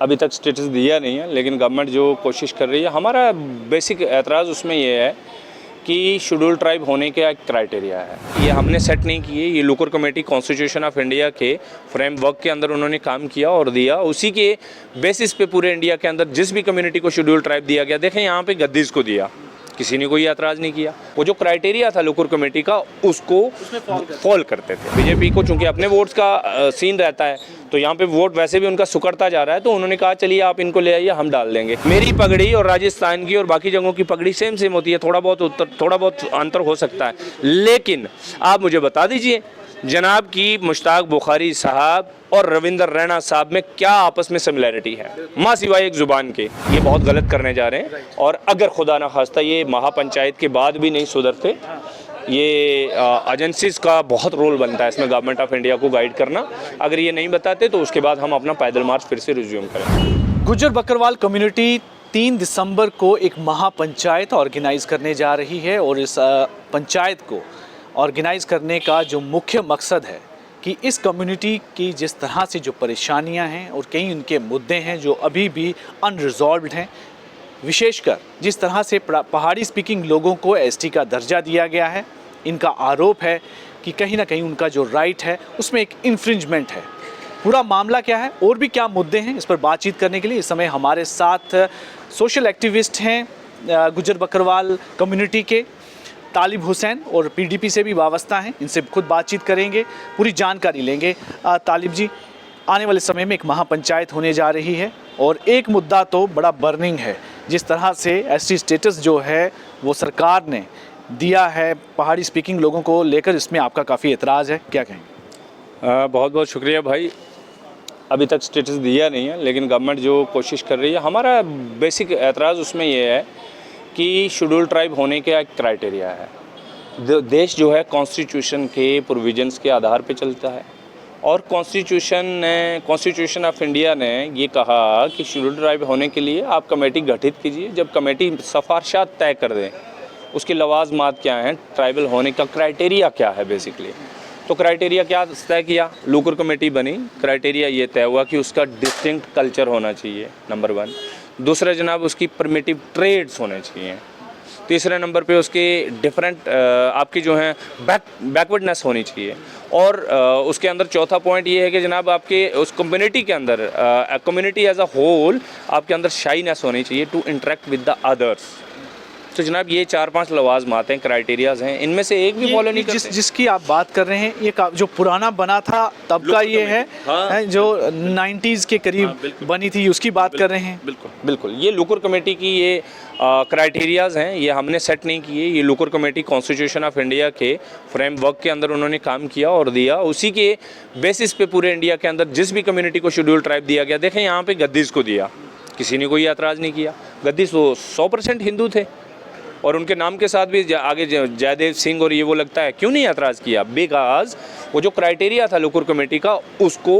अभी तक स्टेटस दिया नहीं है, लेकिन गवर्नमेंट जो कोशिश कर रही है, हमारा बेसिक एतराज़ उसमें ये है कि शेड्यूल ट्राइब होने का एक क्राइटेरिया है। ये हमने सेट नहीं किए, ये local committee constitution of India के फ्रेमवर्क के अंदर उन्होंने काम किया और दिया, उसी के बेसिस पे पूरे इंडिया के अंदर जिस भी कम्युनिटी को शेड्यूल ट्राइब दिया गया, देखें यहाँ पे गद्दीज़ को दिया, किसी ने कोई एतराज़ नहीं किया। वो जो क्राइटेरिया था लोकल कमेटी का, उसको फॉल करते थे। बीजेपी को चूंकि अपने वोट्स का सीन रहता है, तो यहाँ पे वोट वैसे भी उनका सुकड़ता जा रहा है, तो उन्होंने कहा चलिए आप इनको ले आइए, हम डाल देंगे। मेरी पगड़ी और राजस्थान की और बाकी जगहों की पगड़ी सेम होती है, थोड़ा बहुत अंतर हो सकता है, लेकिन आप मुझे बता दीजिए जनाब की मुश्ताक बुखारी साहब और रविंद्र रैना साहब में क्या आपस में सिमिलैरिटी है, माँ सिवाय एक ज़ुबान के। ये बहुत गलत करने जा रहे हैं, और अगर खुदा न खास्ता ये महापंचायत के बाद भी नहीं सुधरते, ये एजेंसीज का बहुत रोल बनता है इसमें, गवर्नमेंट ऑफ इंडिया को गाइड करना। अगर ये नहीं बताते तो उसके बाद हम अपना पैदल मार्च फिर से रिज्यूम करें। गुज्जर बकरवाल कम्युनिटी 3 दिसंबर को एक महापंचायत ऑर्गेनाइज करने जा रही है, और इस पंचायत को ऑर्गेनाइज करने का जो मुख्य मकसद है कि इस कम्युनिटी की जिस तरह से जो परेशानियां हैं और कई उनके मुद्दे हैं जो अभी भी अनरिजॉल्व्ड हैं, विशेषकर जिस तरह से पहाड़ी स्पीकिंग लोगों को एसटी का दर्जा दिया गया है, इनका आरोप है कि कहीं ना कहीं उनका जो राइट है उसमें एक इन्फ्रिंजमेंट है। पूरा मामला क्या है और भी क्या मुद्दे हैं, इस पर बातचीत करने के लिए इस समय हमारे साथ सोशल एक्टिविस्ट हैं गुज्जर बकरवाल कम्युनिटी के तालिब हुसैन, और पीडीपी से भी वाबस्ता हैं। इनसे खुद बातचीत करेंगे, पूरी जानकारी लेंगे। तालिब जी, आने वाले समय में एक महापंचायत होने जा रही है, और एक मुद्दा तो बड़ा बर्निंग है, जिस तरह से एसटी स्टेटस जो है वो सरकार ने दिया है पहाड़ी स्पीकिंग लोगों को लेकर, इसमें आपका काफ़ी एतराज़ है, क्या कहेंगे? बहुत बहुत शुक्रिया भाई। अभी तक स्टेटस दिया नहीं है, लेकिन गवर्नमेंट जो कोशिश कर रही है, हमारा बेसिक एतराज़ उसमें ये है कि शेड्यूल ट्राइब होने का एक क्राइटेरिया है। देश जो है कॉन्स्टिट्यूशन के प्रोविजंस के आधार पे चलता है, और कॉन्स्टिट्यूशन ऑफ इंडिया ने ये कहा कि शेड्यूल ट्राइब होने के लिए आप कमेटी गठित कीजिए। जब कमेटी सिफारिशात तय कर दें, उसके लवाजमात क्या हैं, ट्राइबल होने का क्राइटेरिया क्या है बेसिकली, तो क्राइटेरिया क्या तय किया, लोकल कमेटी बनी, क्राइटेरिया ये तय हुआ कि उसका डिस्टिंक्ट कल्चर होना चाहिए, नंबर 1। दूसरा जनाब उसकी परमिटिव ट्रेड्स होने चाहिए। तीसरे नंबर पे उसके डिफरेंट आपकी जो हैं बैकवर्डनेस होनी चाहिए, और उसके अंदर चौथा पॉइंट ये है कि जनाब आपके उस कम्युनिटी के अंदर कम्युनिटी एज अ होल आपके अंदर शाइनेस होनी चाहिए to interact with the others. तो जनाब ये 4-5 लवाजमात हैं, क्राइटेरियाज़ हैं, इनमें से एक भी फॉलो नहीं करते। जिसकी आप बात कर रहे हैं, ये जो पुराना बना था तब का ये है, हाँ, जो 90s के करीब बनी थी, उसकी बात कर रहे हैं। बिल्कुल ये लोकल कमेटी की ये क्राइटेरियाज़ हैं, ये हमने सेट नहीं किए, ये local committee constitution of India के फ्रेमवर्क के अंदर उन्होंने काम किया और दिया, उसी के बेसिस पे पूरे इंडिया के अंदर जिस भी कम्युनिटी को शेड्यूल ट्राइब दिया गया, देखें यहाँ पे गद्दीज़ को दिया, किसी ने कोई एतराज़ नहीं किया। गद्दीज़ तो 100% हिंदू थे, और उनके नाम के साथ भी आगे जयदेव सिंह और ये वो लगता है, क्यों नहीं एतराज़ किया? बिकॉज वो जो क्राइटेरिया था लोकल कमेटी का, उसको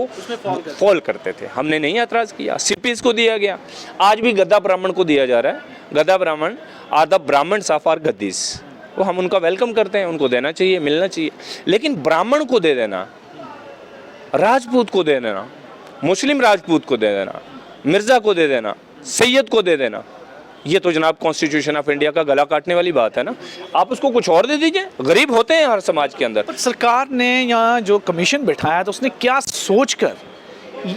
फॉल करते थे, हमने नहीं एतराज़ किया। सिपीज़ को दिया गया, आज भी गद्दा ब्राह्मण को दिया जा रहा है। Gadda Brahmin are the Brahmins of our Gaddis, वो हम उनका वेलकम करते हैं, उनको देना चाहिए, मिलना चाहिए। लेकिन ब्राह्मण को दे देना, राजपूत को दे देना, मुस्लिम राजपूत को दे देना, मिर्ज़ा को दे देना, सैयद को दे देना, ये तो जनाब कॉन्स्टिट्यूशन ऑफ इंडिया का गला काटने वाली बात है ना। आप उसको कुछ और दे दीजिए, गरीब होते हैं हर समाज के अंदर। पर सरकार ने यहाँ जो कमीशन बैठाया तो उसने क्या सोचकर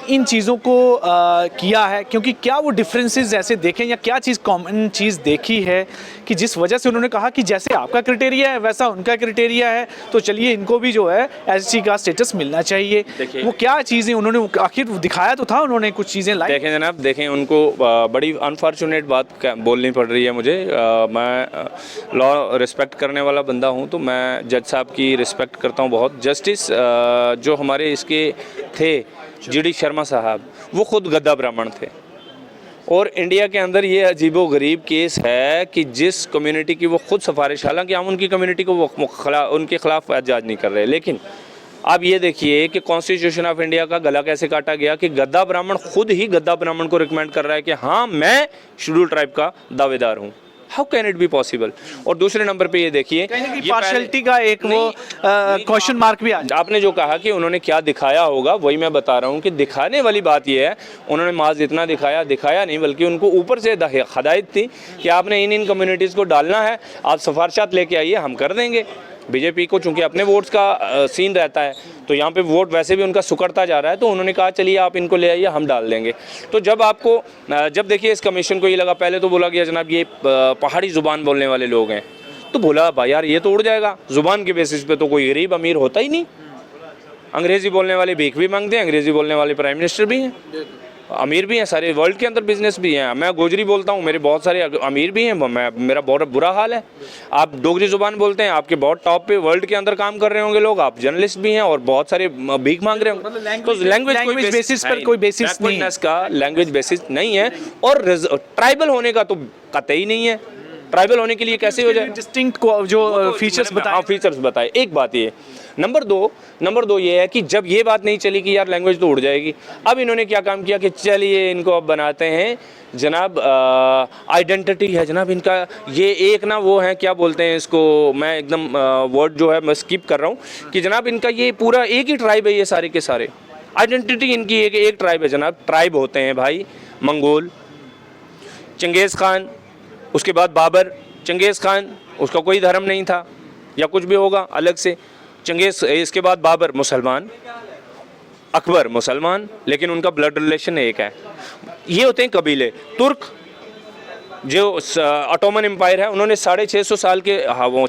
इन चीज़ों को किया है, क्योंकि क्या वो डिफरेंसेस ऐसे देखें या क्या चीज़ कॉमन चीज़ देखी है कि जिस वजह से उन्होंने कहा कि जैसे आपका क्राइटेरिया है वैसा उनका क्राइटेरिया है, तो चलिए इनको भी जो है एससी का स्टेटस मिलना चाहिए। वो क्या चीज़ें उन्होंने आखिर दिखाया तो था, उन्होंने कुछ चीज़ें लाई। देखें जनाब, देखें उनको बड़ी अनफॉर्चुनेट बात बोलनी पड़ रही है मुझे। मैं लॉ रिस्पेक्ट करने वाला बंदा हूँ, तो मैं जज साहब की रिस्पेक्ट करता हूँ बहुत। जस्टिस जो हमारे इसके थे जीडी शर्मा साहब, वो खुद गद्दा ब्राह्मण थे, और इंडिया के अंदर ये अजीबो गरीब केस है कि जिस कम्युनिटी की वो खुद सिफारिश, हालांकि हम उनकी कम्युनिटी को उनके खिलाफ एहतजाज नहीं कर रहे, लेकिन आप ये देखिए कि कॉन्स्टिट्यूशन ऑफ इंडिया का गला कैसे काटा गया कि गद्दा ब्राह्मण खुद ही गद्दा ब्राह्मण को रिकमेंड कर रहा है कि हाँ मैं शेड्यूल ट्राइब का दावेदार हूँ। How can it be possible. और दूसरे नंबर पे ये देखिए, पार्शियलिटी का एक वो क्वेश्चन मार्क भी आ जाए। आपने जो कहा कि उन्होंने क्या दिखाया होगा, वही मैं बता रहा हूँ कि दिखाने वाली बात ये है, उन्होंने माज इतना दिखाया नहीं, बल्कि उनको ऊपर से हदायत थी कि आपने इन कम्युनिटीज़ को डालना है, आप सिफारिशात लेके आइए, हम कर देंगे। बीजेपी को चूंकि अपने वोट्स का सीन रहता है, तो यहाँ पे वोट वैसे भी उनका सुकड़ता जा रहा है, तो उन्होंने कहा चलिए आप इनको ले आइए, हम डाल देंगे। तो जब देखिए इस कमीशन को ये लगा, पहले तो बोला गया जनाब ये पहाड़ी ज़ुबान बोलने वाले लोग हैं, तो बोला भाई यार ये तो उड़ जाएगा, ज़ुबान के बेसिस पे तो कोई गरीब अमीर होता ही नहीं। अंग्रेज़ी बोलने वाले भीख भी मांगते हैं, अंग्रेज़ी बोलने वाले प्राइम मिनिस्टर भी हैं, अमीर भी हैं, सारे वर्ल्ड के अंदर बिजनेस भी हैं। मैं गोजरी बोलता हूँ, मेरे बहुत सारे अमीर भी हैं, मेरा बहुत बुरा हाल है। आप डोगरी ज़ुबान बोलते हैं, आपके बहुत टॉप पे वर्ल्ड के अंदर काम कर रहे होंगे लोग, आप जर्नलिस्ट भी हैं और बहुत सारे भीख मांग रहे होंगे। तो लैंग्वेज बेसिस पर कोई बेसिस नहीं है, का लैंग्वेज बेसिस नहीं है। और ट्राइबल होने का तो कतई नहीं है। ट्राइबल होने के लिए कैसे हो जाए, डिस्टिंक्ट जो फीचर्स बताए। हाँ, फीचर्स बताए। एक बात ये, नंबर दो ये है कि जब ये बात नहीं चली कि यार लैंग्वेज तो उड़ जाएगी, अब इन्होंने क्या काम किया कि चलिए इनको अब बनाते हैं जनाब आइडेंटिटी है जनाब इनका, ये एक ना वो है, क्या बोलते हैं इसको, मैं एकदम वर्ड जो है मैं स्किप कर रहा हूँ, कि जनाब इनका ये पूरा एक ही ट्राइब है, ये सारे के सारे आइडेंटिटी इनकी एक ट्राइब है जनाब। ट्राइब होते हैं भाई मंगोल, चंगेज़ खान, उसके बाद बाबर। चंगेज़ खान उसका कोई धर्म नहीं था या कुछ भी होगा अलग से, इसके बाद बाबर मुसलमान, अकबर मुसलमान, लेकिन उनका ब्लड रिलेशन एक है। ये होते हैं कबीले। तुर्क जो ऑटोमन एम्पायर है, उन्होंने 650 साल के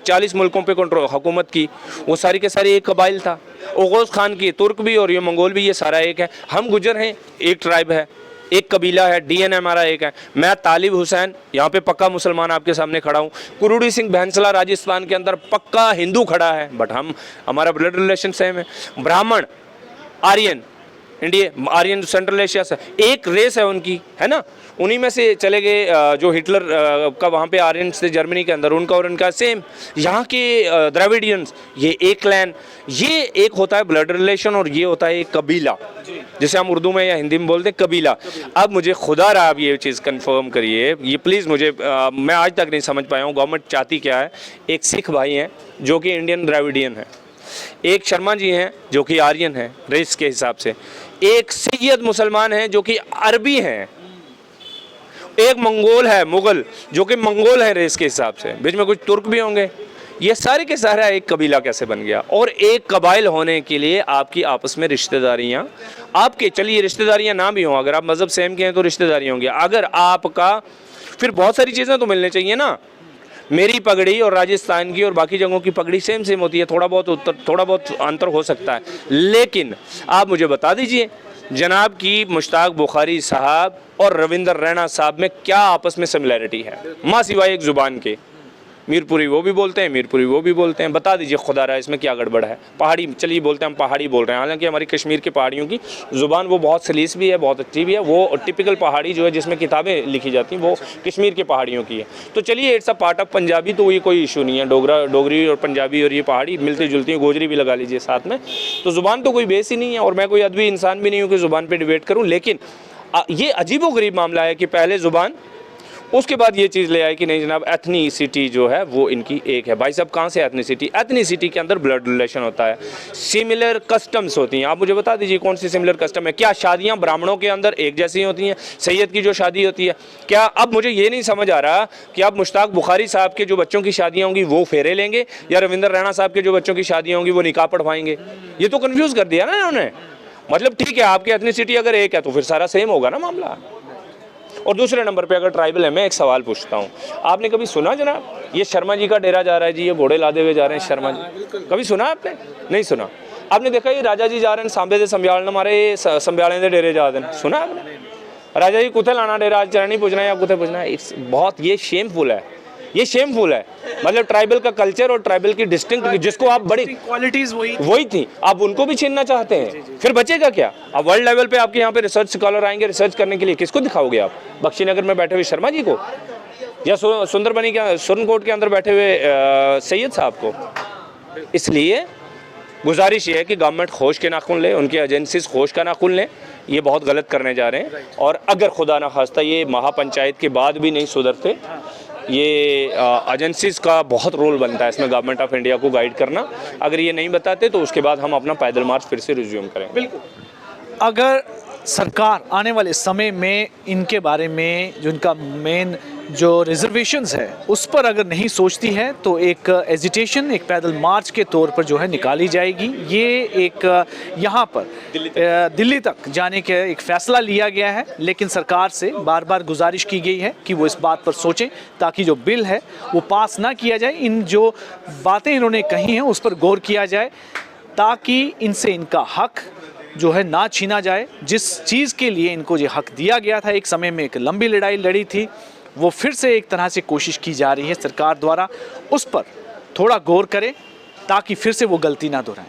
40 मुल्कों पे हुकूमत की, वो सारी के सारे एक कबाइल था। ओगोज़ खान की तुर्क भी और ये मंगोल भी, ये सारा एक है। हम गुजर हैं, एक ट्राइब है, एक कबीला है, डीएनए हमारा एक है। मैं तालिब हुसैन यहाँ पे पक्का मुसलमान आपके सामने खड़ा हूँ। कुरुड़ी सिंह भैंसला राजस्थान के अंदर पक्का हिंदू खड़ा है, बट हमारा ब्लड रिलेशन सेम है। ब्राह्मण, आर्यन, आर्यन सेंट्रल एशिया से एक रेस है उनकी, है ना, उन्हीं में से चले गए जो हिटलर का वहाँ पे आर्यन थे जर्मनी के अंदर, उनका और उनका सेम। यहाँ के द्रविडियंस, ये एक क्लैन, ये एक होता है ब्लड रिलेशन, और ये होता है एक कबीला, जिसे हम उर्दू में या हिंदी में बोलते हैं कबीला। अब मुझे खुदा रहा, आप ये चीज़ कंफर्म करिए, ये प्लीज़ मुझे मैं आज तक नहीं समझ पाया हूँ गवर्नमेंट चाहती क्या है। एक सिख भाई हैं जो कि इंडियन द्रविडियन है, एक शर्मा जी हैं जो कि आर्यन है रेस के हिसाब से, एक सैयद मुसलमान है जो कि अरबी हैं, एक मंगोल है मुगल जो कि मंगोल है रेस के हिसाब से, बीच में कुछ तुर्क भी होंगे। ये सारे के सारा एक कबीला कैसे बन गया? और एक कबाइल होने के लिए आपकी आपस में रिश्तेदारियाँ, आपके चलिए रिश्तेदारियाँ ना भी हों, अगर आप मज़हब सेम के हैं तो रिश्तेदारियाँ होंगी, अगर आपका फिर बहुत सारी चीज़ें तो मिलनी चाहिए ना। मेरी पगड़ी और राजस्थान की और बाकी जगहों की पगड़ी सेम होती है, थोड़ा बहुत अंतर हो सकता है, लेकिन आप मुझे बता दीजिए जनाब की मुश्ताक बुखारी साहब और रविंदर रैना साहब में क्या आपस में सिमिलैरिटी है, माँ सिवाय एक ज़ुबान के। मीरपुरी वो भी बोलते हैं, मीरपुरी वो भी बोलते हैं, बता दीजिए खुदा रहा इसमें क्या गड़बड़ है। पहाड़ी चलिए बोलते हैं, हम पहाड़ी बोल रहे हैं, हालांकि हमारी कश्मीर के पहाड़ियों की ज़ुबान वो बहुत सलीस भी है, बहुत अच्छी भी है, वो टिपिकल पहाड़ी जो है जिसमें किताबें लिखी जाती हैं वो कश्मीर के पहाड़ियों की है। तो चलिए it's a part of Punjabi, तो ये कोई इशू नहीं है, डोगरी और पंजाबी और ये पहाड़ी मिलती जुलती हैं, गोजरी भी लगा लीजिए साथ में, तो ज़ुबान तो कोई बेस ही नहीं है। और मैं कोई अदबी इंसान भी नहीं हूँ कि ज़ुबान पर डिबेट करूँ, लेकिन ये अजीबोगरीब मामला है कि पहले ज़ुबान, उसके बाद ये चीज़ ले आए कि नहीं जनाब एथनिसिटी जो है वो इनकी एक है। भाई साहब कहाँ से एथनिसिटी के अंदर ब्लड रिलेशन होता है, सिमिलर कस्टम्स होती हैं। आप मुझे बता दीजिए कौन सी सिमिलर कस्टम है? क्या शादियाँ ब्राह्मणों के अंदर एक जैसी होती हैं? सैयद की जो शादी होती है क्या? अब मुझे ये नहीं समझ आ रहा कि आप मुश्ताक बुखारी साहब के जो बच्चों की शादियाँ होंगी वो फेरे लेंगे, या रविंदर रैना साहब के जो बच्चों की शादियाँ होंगी वो निकाह पढ़वाएंगे। ये तो कन्फ्यूज़ कर दिया ना इन्होंने। मतलब ठीक है, आपकी एथनिसिटी अगर एक है तो फिर सारा सेम होगा ना मामला। और दूसरे नंबर पे अगर ट्राइबल है, मैं एक सवाल पूछता हूँ, आपने कभी सुना जनाब ये शर्मा जी का डेरा जा रहा है जी, ये घोड़े लादे हुए जा रहे हैं शर्मा जी, कभी सुना आपने? नहीं सुना। आपने देखा ये राजा जी जा रहे हैं सांबे से संब्याल मारे संब्यालें दे डेरे जा रहे हैं, सुना आपने? राजा जी कुत्थे लाना डेरा, आज चरणी पूछना है या कुत्थे पूछना है? इट्स बहुत ये शेमफुल है, ये शेमफुल है। मतलब ट्राइबल का कल्चर और ट्राइबल की डिस्टिंक्ट, जिसको आप बड़ी क्वालिटीज वही थी, आप उनको भी छीनना चाहते हैं, फिर बचेगा क्या? अब वर्ल्ड लेवल पे आपके यहाँ पे रिसर्च स्कॉलर आएंगे रिसर्च करने के लिए, किसको दिखाओगे आप? बख्शीनगर में बैठे हुए शर्मा जी को, या सुंदरबनी के सुरनकोट के अंदर बैठे हुए सैयद साहब को? इसलिए गुजारिश ये है कि गवर्नमेंट खोज के नाखून ले, उनकी एजेंसीज खोज का नाखून लें, ये बहुत गलत करने जा रहे हैं। और अगर खुदा ना खास्ता ये महापंचायत के बाद भी नहीं सुधरते ये एजेंसीज़ का बहुत रोल बनता है इसमें, गवर्नमेंट ऑफ इंडिया को गाइड करना। अगर ये नहीं बताते तो उसके बाद हम अपना पैदल मार्च फिर से रिज्यूम करेंगे। बिल्कुल। अगर सरकार आने वाले समय में इनके बारे में जो इनका मेन जो रिजर्वेशंस है उस पर अगर नहीं सोचती है तो एक एजिटेशन, एक पैदल मार्च के तौर पर जो है निकाली जाएगी। ये एक यहाँ पर दिल्ली तक जाने का एक फ़ैसला लिया गया है, लेकिन सरकार से बार बार गुजारिश की गई है कि वो इस बात पर सोचें ताकि जो बिल है वो पास ना किया जाए। इन जो बातें इन्होंने कही हैं उस पर गौर किया जाए ताकि इनसे इनका हक जो है ना छीना जाए। जिस चीज़ के लिए इनको ये हक दिया गया था, एक समय में एक लंबी लड़ाई लड़ी थी, वो फिर से एक तरह से कोशिश की जा रही है सरकार द्वारा, उस पर थोड़ा गौर करें ताकि फिर से वो गलती ना दोहराएं।